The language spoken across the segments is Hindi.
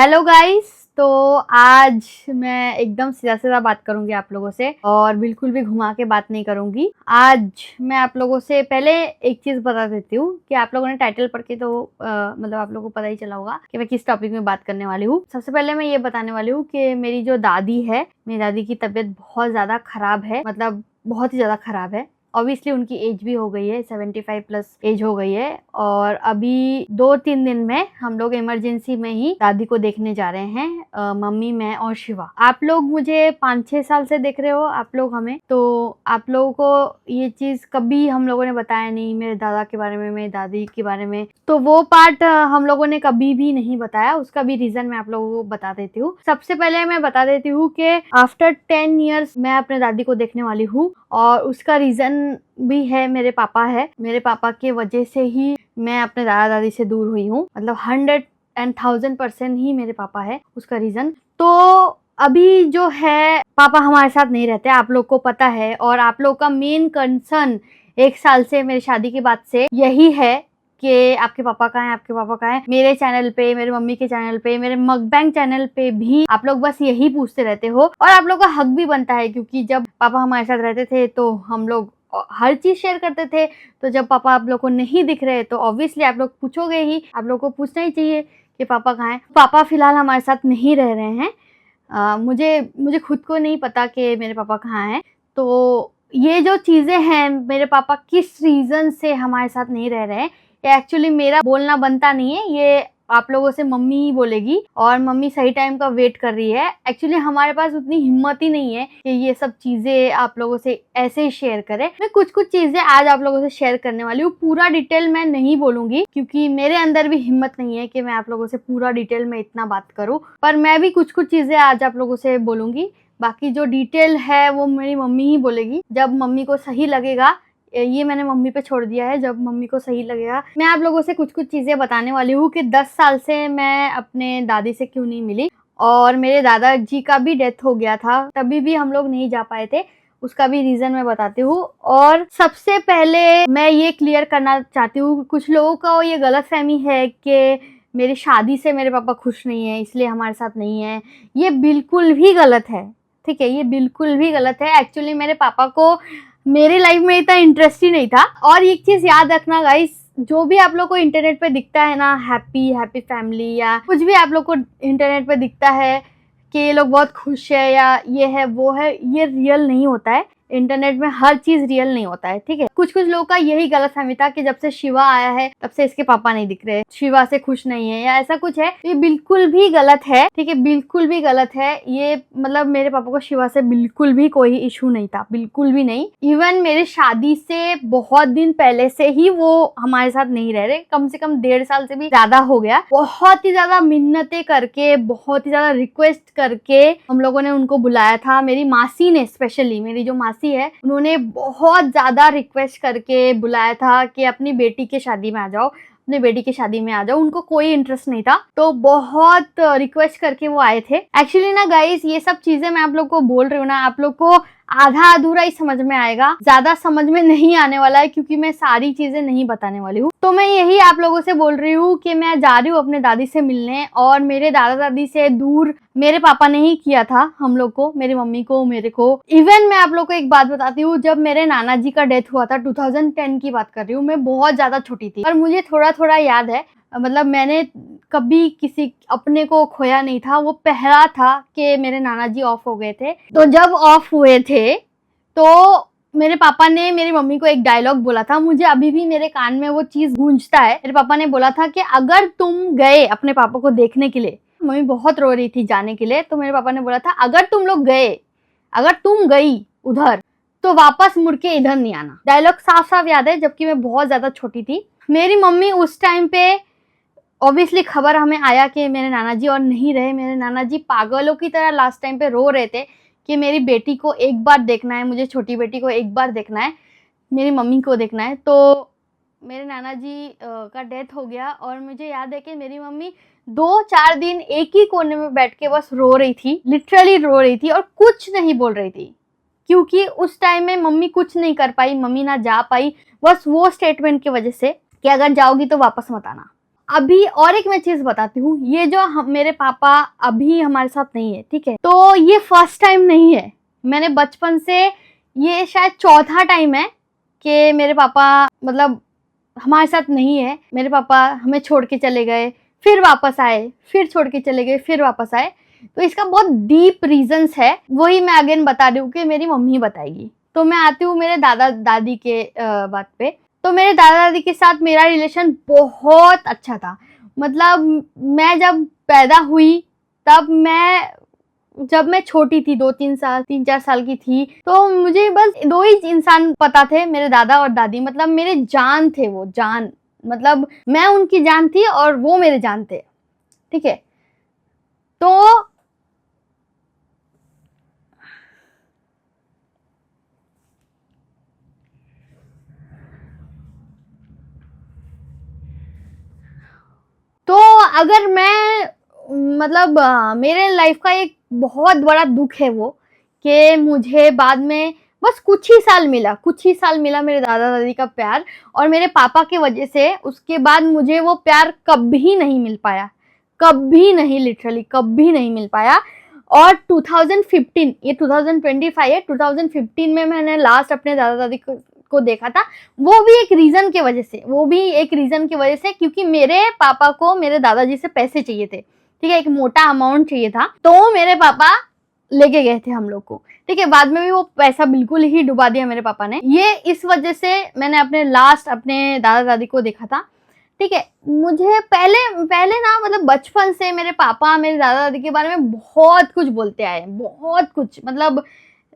Hello guys. तो आज मैं एकदम सीधा सीधा बात करूंगी आप लोगों से और बिल्कुल भी घुमा के बात नहीं करूंगी। आज मैं आप लोगों से पहले एक चीज बता देती हूँ कि आप लोगों ने टाइटल पढ़ के तो मतलब आप लोगों को पता ही चला होगा कि मैं किस टॉपिक में बात करने वाली हूँ। सबसे पहले मैं ये बताने वाली हूँ कि मेरी जो दादी है, मेरी दादी की तबीयत बहुत ज्यादा खराब है, मतलब बहुत ही ज्यादा खराब है। ऑब्वियसली उनकी एज भी हो गई है, 75 प्लस एज हो गई है और अभी 2-3 दिन में हम लोग इमरजेंसी में ही दादी को देखने जा रहे हैं। मम्मी, मैं और शिवा। आप लोग मुझे 5-6 साल से देख रहे हो आप लोग हमें, तो आप लोगों को ये चीज कभी हम लोगों ने बताया नहीं, मेरे दादा के बारे में, मेरी दादी के बारे में। तो वो पार्ट हम लोगों ने कभी भी नहीं बताया। उसका भी रीजन मैं आप लोगों को बता देती हूँ। सबसे पहले मैं बता देती हूँ कि आफ्टर 10 ईयर्स मैं अपने दादी को देखने वाली हूँ और उसका रीजन भी है मेरे पापा है। मेरे पापा के वजह से ही मैं अपने दादा दादी से दूर हुई हूँ, मतलब 100,000% ही मेरे पापा है उसका रीजन। तो अभी जो है पापा हमारे साथ नहीं रहते, आप लोग को पता है। और आप लोग का मेन कंसर्न 1 साल से मेरी शादी के बाद से यही है कि आपके पापा कहाँ हैं, आपके पापा कहाँ हैं। मेरे चैनल पे, मेरे मम्मी के चैनल पे, मेरे मकबैंग चैनल पे भी आप लोग बस यही पूछते रहते हो और आप लोग का हक भी बनता है, क्योंकि जब पापा हमारे साथ रहते थे तो हम लोग हर चीज शेयर करते थे। तो जब पापा आप लोग को नहीं दिख रहे तो ऑब्वियसली आप लोग पूछोगे ही, आप लोग को पूछना ही चाहिए कि पापा कहाँ हैं। पापा फिलहाल हमारे साथ नहीं रह रहे हैं। मुझे खुद को नहीं पता कि मेरे पापा कहाँ हैं। तो ये जो चीजें हैं, मेरे पापा किस रीजन से हमारे साथ नहीं रह रहे हैं, ये एक्चुअली मेरा बोलना बनता नहीं है। ये आप लोगों से मम्मी ही बोलेगी और मम्मी सही टाइम का वेट कर रही है। एक्चुअली हमारे पास उतनी हिम्मत ही नहीं है कि ये सब चीजें आप लोगों से ऐसे ही शेयर करें। मैं कुछ चीजें आज आप लोगों से शेयर करने वाली हूँ। पूरा डिटेल मैं नहीं बोलूंगी क्योंकि मेरे अंदर भी हिम्मत नहीं है कि मैं आप लोगों से पूरा डिटेल में इतना बात करूँ, पर मैं भी कुछ चीजें आज आप लोगों से बोलूंगी। बाकी जो डिटेल है वो मेरी मम्मी ही बोलेगी जब मम्मी को सही लगेगा। ये मैंने मम्मी पे छोड़ दिया है, जब मम्मी को सही लगेगा। मैं आप लोगों से कुछ चीजें बताने वाली हूँ कि 10 साल से मैं अपने दादी से क्यों नहीं मिली और मेरे दादाजी का भी डेथ हो गया था, तभी भी हम लोग नहीं जा पाए थे। उसका भी रीजन मैं बताती हूँ। और सबसे पहले मैं ये क्लियर करना चाहती हूँ, कुछ लोगों का ये गलतफहमी है कि मेरी शादी से मेरे पापा खुश नहीं है इसलिए हमारे साथ नहीं है। ये बिल्कुल भी गलत है, ठीक है, ये बिल्कुल भी गलत है। एक्चुअली मेरे पापा को मेरी लाइफ में इतना इंटरेस्ट ही नहीं था। और एक चीज याद रखना गाइस, जो भी आप लोग को इंटरनेट पे दिखता है ना, हैप्पी फैमिली या कुछ भी आप लोग को इंटरनेट पे दिखता है कि ये लोग बहुत खुश है या ये है वो है, ये रियल नहीं होता है। इंटरनेट में हर चीज रियल नहीं होता है, ठीक है। कुछ लोगों का यही गलतफहमी था कि जब से शिवा आया है तब से इसके पापा नहीं दिख रहे, शिवा से खुश नहीं है या ऐसा कुछ है। ये बिल्कुल भी गलत है, ठीक है, बिल्कुल भी गलत है ये। मतलब मेरे पापा को शिवा से बिल्कुल भी कोई इशू नहीं था, बिल्कुल भी नहीं। इवन मेरी शादी से बहुत दिन पहले से ही वो हमारे साथ नहीं रह रहे, कम से कम 1.5 साल से भी ज्यादा हो गया। बहुत ही ज्यादा मिन्नतें करके, बहुत ही ज्यादा रिक्वेस्ट करके हम लोगों ने उनको बुलाया था। मेरी मासी ने, स्पेशली मेरी जो मासी है, उन्होंने बहुत ज्यादा रिक्वेस्ट करके बुलाया था कि अपनी बेटी के शादी में आ जाओ, अपनी बेटी की शादी में आ जाओ। उनको कोई इंटरेस्ट नहीं था, तो बहुत रिक्वेस्ट करके वो आए थे। एक्चुअली ना गाइस, ये सब चीजें मैं आप लोग को बोल रही हूँ ना, आप लोग को आधा अधूरा ही समझ में आएगा, ज्यादा समझ में नहीं आने वाला है क्योंकि मैं सारी चीजें नहीं बताने वाली हूँ। तो मैं यही आप लोगों से बोल रही हूँ कि मैं जा रही हूँ अपने दादी से मिलने, और मेरे दादा दादी से दूर मेरे पापा ने ही किया था हम लोग को, मेरी मम्मी को, मेरे को। इवन मैं आप लोग को एक बात बताती हूँ, जब मेरे नाना जी का डेथ हुआ था, 2010 की बात कर रही हूँ, मैं बहुत ज्यादा छोटी थी, पर मुझे थोड़ा याद है। मतलब मैंने कभी किसी अपने को खोया नहीं था। वो पहला था कि मेरे नाना जी ऑफ हो गए थे। तो जब ऑफ हुए थे तो मेरे पापा ने मेरी मम्मी को एक डायलॉग बोला था, मुझे अभी भी मेरे कान में वो चीज गूंजता है। मेरे पापा ने बोला था कि अगर तुम गए अपने पापा को देखने के लिए, मम्मी बहुत रो रही थी जाने के लिए, तो मेरे पापा ने बोला था अगर तुम लोग गए, अगर तुम गई उधर तो वापस मुड़ के इधर नहीं आना। डायलॉग साफ साफ याद है, जबकि मैं बहुत ज्यादा छोटी थी। मेरी मम्मी उस टाइम पे, ऑब्वियसली खबर हमें आया कि मेरे नाना जी और नहीं रहे। मेरे नाना जी पागलों की तरह लास्ट टाइम पे रो रहे थे कि मेरी बेटी को एक बार देखना है, मुझे छोटी बेटी को एक बार देखना है, मेरी मम्मी को देखना है। तो मेरे नाना जी का डेथ हो गया और मुझे याद है कि मेरी मम्मी 2-4 दिन एक ही कोने में बैठ के बस रो रही थी, लिटरली रो रही थी और कुछ नहीं बोल रही थी, क्योंकि उस टाइम में मम्मी कुछ नहीं कर पाई, मम्मी ना जा पाई, बस वो स्टेटमेंट की वजह से कि अगर जाओगी तो वापस मत आना। अभी और एक मैं चीज बताती हूँ, ये जो मेरे पापा अभी हमारे साथ नहीं है, ठीक है, तो ये फर्स्ट टाइम नहीं है। मैंने बचपन से, ये शायद चौथा टाइम है कि मेरे पापा मतलब हमारे साथ नहीं है। मेरे पापा हमें छोड़ के चले गए, फिर वापस आए, फिर छोड़ के चले गए, फिर वापस आए। तो इसका बहुत डीप रीजंस है, वही मैं अगेन बता रही हूँ कि मेरी मम्मी बताएगी। तो मैं आती हूँ मेरे दादा दादी के बात पे। तो मेरे दादा दादी के साथ मेरा रिलेशन बहुत अच्छा था। मतलब मैं जब पैदा हुई तब जब मैं छोटी थी, 2-3 साल 3-4 साल की थी, तो मुझे बस 2 ही इंसान पता थे, मेरे दादा और दादी। मतलब मेरे जान थे, वो जान, मतलब मैं उनकी जान थी और वो मेरे जान थे, ठीक है। तो तो अगर मैं मतलब मेरे लाइफ का एक बहुत बड़ा दुख है वो, कि मुझे बाद में बस कुछ ही साल मिला मेरे दादा दादी का प्यार, और मेरे पापा की वजह से उसके बाद मुझे वो प्यार कभी नहीं मिल पाया, कभी नहीं, लिटरली कभी नहीं मिल पाया। और 2015, ये 2025 है, 2015 में मैंने लास्ट अपने दादा दादी को देखा था। वो भी एक रीजन की वजह से, क्योंकि मेरे पापा को मेरे दादाजी से पैसे चाहिए थे, ठीक है, एक मोटा अमाउंट चाहिए था, तो मेरे पापा लेके गए थे हम लोग को, ठीक है। बाद में भी वो पैसा बिल्कुल ही डुबा दिया मेरे पापा ने। ये इस वजह से मैंने अपने दादा दादी को देखा था, ठीक है। मुझे पहले पहले ना, मतलब बचपन से मेरे पापा मेरे दादा दादी के बारे में बहुत कुछ बोलते आए, बहुत कुछ, मतलब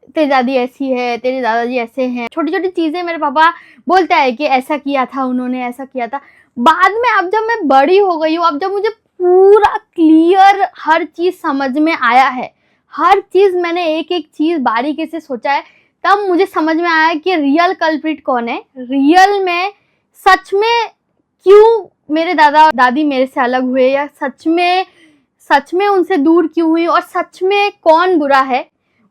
तेरी दादी ऐसी है, तेरे दादाजी ऐसे हैं, छोटी छोटी चीजें मेरे पापा बोलते आए कि ऐसा किया था उन्होंने, ऐसा किया था। बाद में अब जब मैं बड़ी हो गई हूँ, अब जब मुझे पूरा क्लियर हर चीज समझ में आया है, हर चीज मैंने एक एक चीज बारीकी से सोचा है, तब मुझे समझ में आया कि रियल कल्प्रिट कौन है, रियल में सच में क्यों मेरे दादा दादी मेरे से अलग हुए, या सच में उनसे दूर क्यों हुई, और सच में कौन बुरा है,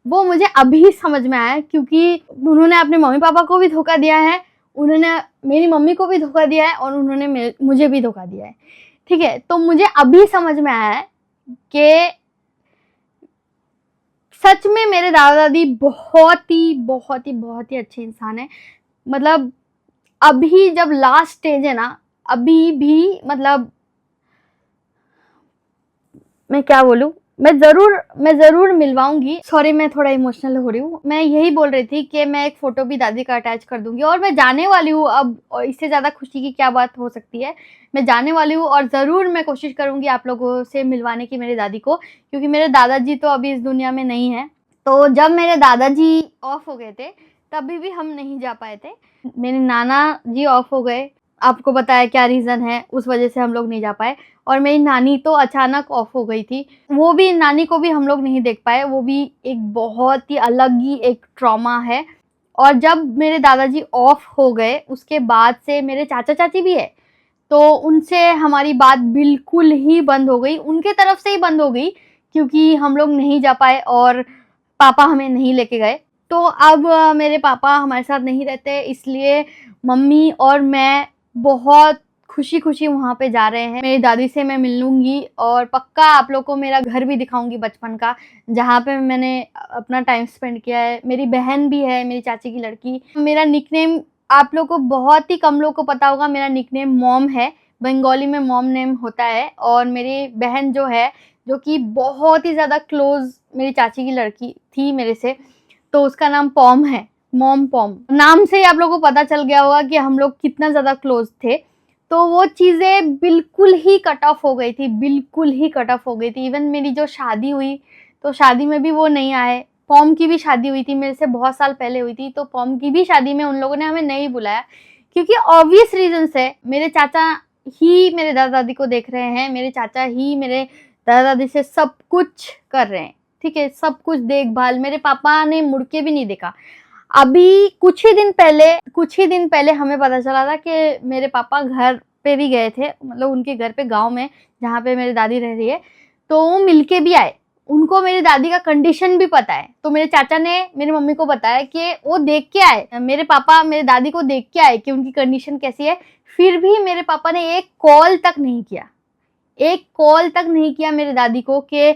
वो मुझे अभी समझ में आया। क्योंकि उन्होंने अपने मम्मी पापा को भी धोखा दिया है, उन्होंने मेरी मम्मी को भी धोखा दिया है, और उन्होंने मुझे भी धोखा दिया है, ठीक है। तो मुझे अभी समझ में आया है कि सच में मेरे दादा दादी बहुत ही अच्छे इंसान है। मतलब अभी जब लास्ट स्टेज है ना, अभी भी, मतलब मैं क्या बोलूं, मैं जरूर मिलवाऊंगी। सॉरी, मैं थोड़ा इमोशनल हो रही हूँ। मैं यही बोल रही थी कि मैं एक फोटो भी दादी का अटैच कर दूंगी, और मैं जाने वाली हूँ अब, और इससे ज्यादा खुशी की क्या बात हो सकती है। मैं जाने वाली हूँ, और जरूर मैं कोशिश करूंगी आप लोगों से मिलवाने की मेरी दादी को, क्योंकि मेरे दादाजी तो अभी इस दुनिया में नहीं है। तो जब मेरे दादाजी ऑफ हो गए थे, तभी भी हम नहीं जा पाए थे। मेरे नाना जी ऑफ हो गए, आपको बताया क्या रीजन है, उस वजह से हम लोग नहीं जा पाए। और मेरी नानी तो अचानक ऑफ हो गई थी, वो भी, नानी को भी हम लोग नहीं देख पाए, वो भी एक बहुत ही अलग ही एक ट्रॉमा है। और जब मेरे दादाजी ऑफ हो गए, उसके बाद से मेरे चाचा चाची भी है, तो उनसे हमारी बात बिल्कुल ही बंद हो गई, उनके तरफ से ही बंद हो गई, क्योंकि हम लोग नहीं जा पाए और पापा हमें नहीं लेके गए। तो अब मेरे पापा हमारे साथ नहीं रहते, इसलिए मम्मी और मैं बहुत खुशी खुशी वहाँ पे जा रहे हैं। मेरी दादी से मैं मिल लूंगी, और पक्का आप लोग को मेरा घर भी दिखाऊंगी बचपन का, जहाँ पे मैंने अपना टाइम स्पेंड किया है। मेरी बहन भी है, मेरी चाची की लड़की। मेरा निकनेम आप लोग को बहुत ही कम लोग को पता होगा, मेरा निकनेम मॉम है, बंगाली में मॉम नेम होता है। और मेरी बहन जो है, जो कि बहुत ही ज़्यादा क्लोज मेरी चाची की लड़की थी मेरे से, तो उसका नाम पॉम है, मॉम पॉम। नाम से ही आप लोगों को पता चल गया होगा कि हम लोग कितना ज़्यादा क्लोज थे। तो वो चीज़ें बिल्कुल ही कट ऑफ हो गई थी, बिल्कुल ही कट ऑफ हो गई थी। इवन मेरी जो शादी हुई, तो शादी में भी वो नहीं आए। पॉम की भी शादी हुई थी, मेरे से बहुत साल पहले हुई थी, तो पॉम की भी शादी में उन लोगों ने हमें नहीं बुलाया, क्योंकि ऑब्वियस रीजन से मेरे चाचा ही मेरे दादा दादी को देख रहे हैं, मेरे चाचा ही मेरे दादा दादी से सब कुछ कर रहे हैं, ठीक है, सब कुछ देखभाल। मेरे पापा ने मुड़ के भी नहीं देखा। अभी कुछ ही दिन पहले हमें पता चला था कि मेरे पापा घर पे भी गए थे, मतलब उनके घर पे, गांव में जहाँ पे मेरी दादी रह रही है, तो वो मिलके भी आए। उनको मेरी दादी का कंडीशन भी पता है, तो मेरे चाचा ने मेरी मम्मी को बताया कि वो देख के आए, मेरे पापा मेरे दादी को देख के आए कि उनकी कंडीशन कैसी है, फिर भी मेरे पापा ने एक कॉल तक नहीं किया, एक कॉल तक नहीं किया मेरी दादी को कि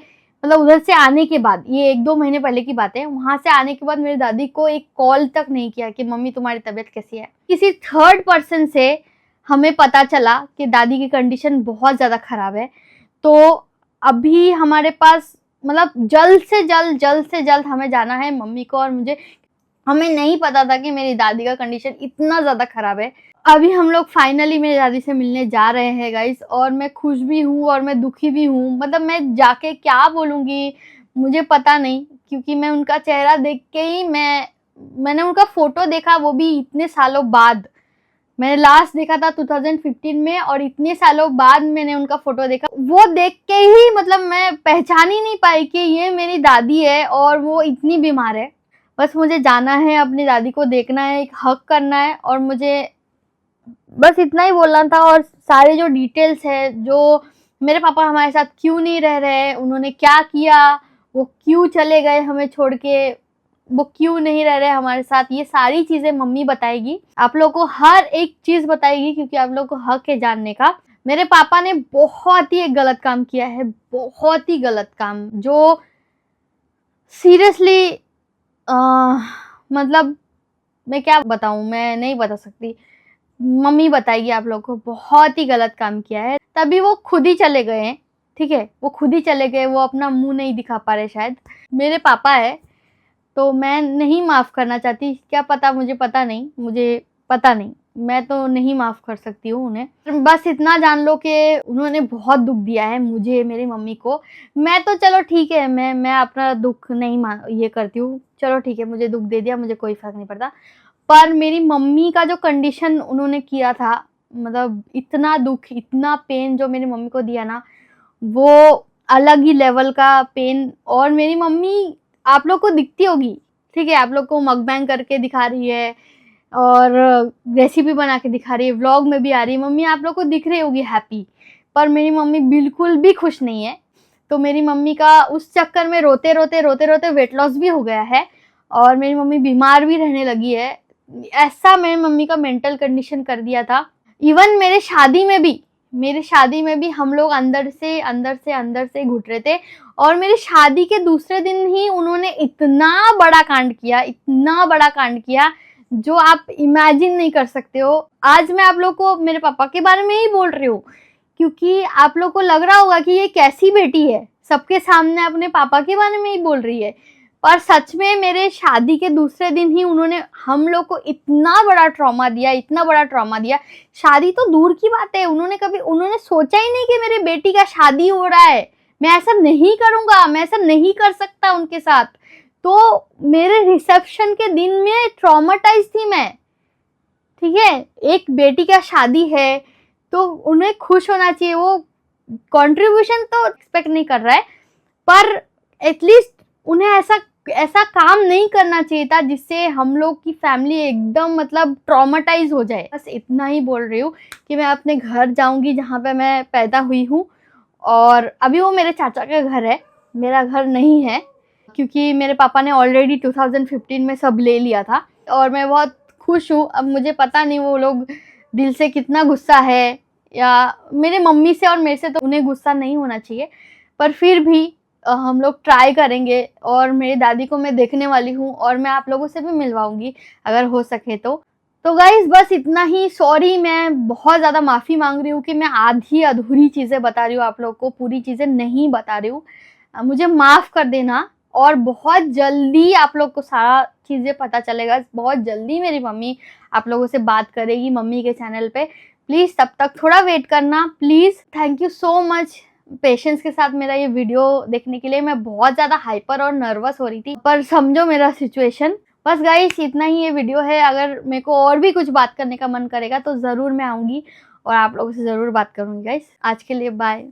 मतलब उधर से आने के बाद, ये 1-2 महीने पहले की बात है, वहां से आने के बाद मेरी दादी को एक कॉल तक नहीं किया कि मम्मी तुम्हारी तबीयत कैसी है। किसी थर्ड पर्सन से हमें पता चला कि दादी की कंडीशन बहुत ज्यादा खराब है। तो अभी हमारे पास मतलब जल्द से जल्द हमें जाना है, मम्मी को और मुझे। हमें नहीं पता था कि मेरी दादी का कंडीशन इतना ज्यादा खराब है। अभी हम लोग फाइनली मेरी दादी से मिलने जा रहे हैं गाइस, और मैं खुश भी हूँ और मैं दुखी भी हूँ। मतलब मैं जाके क्या बोलूँगी मुझे पता नहीं, क्योंकि मैं उनका चेहरा देख के ही मैंने उनका फोटो देखा, वो भी इतने सालों बाद। मैंने लास्ट देखा था 2015 में, और इतने सालों बाद मैंने उनका फोटो देखा। वो देख के ही मतलब मैं पहचान ही नहीं पाई कि ये मेरी दादी है और वो इतनी बीमार है। बस मुझे जाना है, अपनी दादी को देखना है, एक हग करना है, और मुझे बस इतना ही बोलना था। और सारे जो डिटेल्स है, जो मेरे पापा हमारे साथ क्यों नहीं रह रहे, उन्होंने क्या किया, वो क्यों चले गए हमें छोड़ के, वो क्यों नहीं रह रहे हमारे साथ, ये सारी चीजें मम्मी बताएगी। आप लोग को हर एक चीज बताएगी, क्योंकि आप लोग को हक है जानने का। मेरे पापा ने बहुत ही एक गलत काम किया है, बहुत ही गलत काम, जो सीरियसली मतलब मैं क्या बताऊं, मैं नहीं बता सकती, मम्मी बताएगी आप लोग को। बहुत ही गलत काम किया है, तभी वो खुद ही चले गए हैं। ठीक है, वो खुद ही चले गए, वो अपना मुंह नहीं दिखा पा रहे शायद। मेरे पापा है तो मैं नहीं माफ करना चाहती, क्या पता, मुझे पता नहीं, मुझे पता नहीं, मैं तो नहीं माफ कर सकती हूँ उन्हें। बस इतना जान लो कि उन्होंने बहुत दुख दिया है मुझे, मेरी मम्मी को। मैं तो चलो ठीक है, मैं अपना दुख नहीं ये करती हूँ, चलो ठीक है, मुझे दुख दे दिया, मुझे कोई फर्क नहीं पड़ता। पर मेरी मम्मी का जो कंडीशन उन्होंने किया था, मतलब इतना दुख, इतना पेन जो मेरी मम्मी को दिया ना, वो अलग ही लेवल का पेन। और मेरी मम्मी आप लोग को दिखती होगी, ठीक है, आप लोग को मकबैंग करके दिखा रही है और रेसिपी बना के दिखा रही है, व्लॉग में भी आ रही है, मम्मी आप लोग को दिख रही होगी हैप्पी। पर मेरी मम्मी बिल्कुल भी खुश नहीं है। तो मेरी मम्मी का उस चक्कर में रोते रोते वेट लॉस भी हो गया है, और मेरी मम्मी बीमार भी रहने लगी है। ऐसा मेरी मम्मी का मेंटल कंडीशन कर दिया था। इवन मेरे शादी में भी हम लोग अंदर से घुट रहे थे। और मेरी शादी के दूसरे दिन ही उन्होंने इतना बड़ा कांड किया जो आप इमेजिन नहीं कर सकते हो। आज मैं आप लोग को मेरे पापा के बारे में ही बोल रही हूँ, क्योंकि आप लोग को लग रहा होगा कि ये कैसी बेटी है, सबके सामने अपने पापा के बारे में ही बोल रही है। पर सच में मेरे शादी के दूसरे दिन ही उन्होंने हम लोग को इतना बड़ा ट्रॉमा दिया। शादी तो दूर की बात है, उन्होंने सोचा ही नहीं कि मेरे बेटी का शादी हो रहा है। मैं ऐसा नहीं करूंगा, मैं ऐसा नहीं कर सकता उनके साथ। तो मेरे रिसेप्शन के दिन में ट्रॉमाटाइज थी मैं। ठीक है, एक बेटी का शादी है तो उन्हें खुश होना चाहिए, वो कंट्रीब्यूशन तो एक्सपेक्ट नहीं कर रहा है, पर एटलीस्ट उन्हें ऐसा काम नहीं करना चाहिए था जिससे हम लोग की फैमिली एकदम मतलब ट्रॉमाटाइज हो जाए। बस इतना ही बोल रही हूँ कि मैं अपने घर जाऊंगी जहाँ पे मैं पैदा हुई हूँ। और अभी वो मेरे चाचा का घर है, मेरा घर नहीं है, क्योंकि मेरे पापा ने ऑलरेडी 2015 में सब ले लिया था। और मैं बहुत खुश हूँ। अब मुझे पता नहीं वो लोग दिल से कितना गुस्सा है, या मेरे मम्मी से और मेरे से तो उन्हें गुस्सा नहीं होना चाहिए, पर फिर भी हम लोग ट्राई करेंगे। और मेरी दादी को मैं देखने वाली हूँ, और मैं आप लोगों से भी मिलवाऊंगी अगर हो सके तो। गाइस बस इतना ही। सॉरी, मैं बहुत ज़्यादा माफ़ी मांग रही हूँ कि मैं आधी अधूरी चीज़ें बता रही हूँ आप लोग को, पूरी चीज़ें नहीं बता रही हूँ। मुझे माफ़ कर देना। और बहुत जल्दी आप लोग को सारा चीज़ें पता चलेगा, बहुत जल्दी मेरी मम्मी आप लोगों से बात करेगी मम्मी के चैनल पे। प्लीज़ तब तक थोड़ा वेट करना please. Thank you so much patience के साथ मेरा ये वीडियो देखने के लिए। मैं बहुत ज़्यादा हाइपर और नर्वस हो रही थी, पर समझो मेरा सिचुएशन। बस गाइस इतना ही ये वीडियो है। अगर मेरे को और भी कुछ बात करने का मन करेगा तो ज़रूर मैं आऊँगी और आप लोगों से ज़रूर बात करूँगी गाइस। आज के लिए बाय।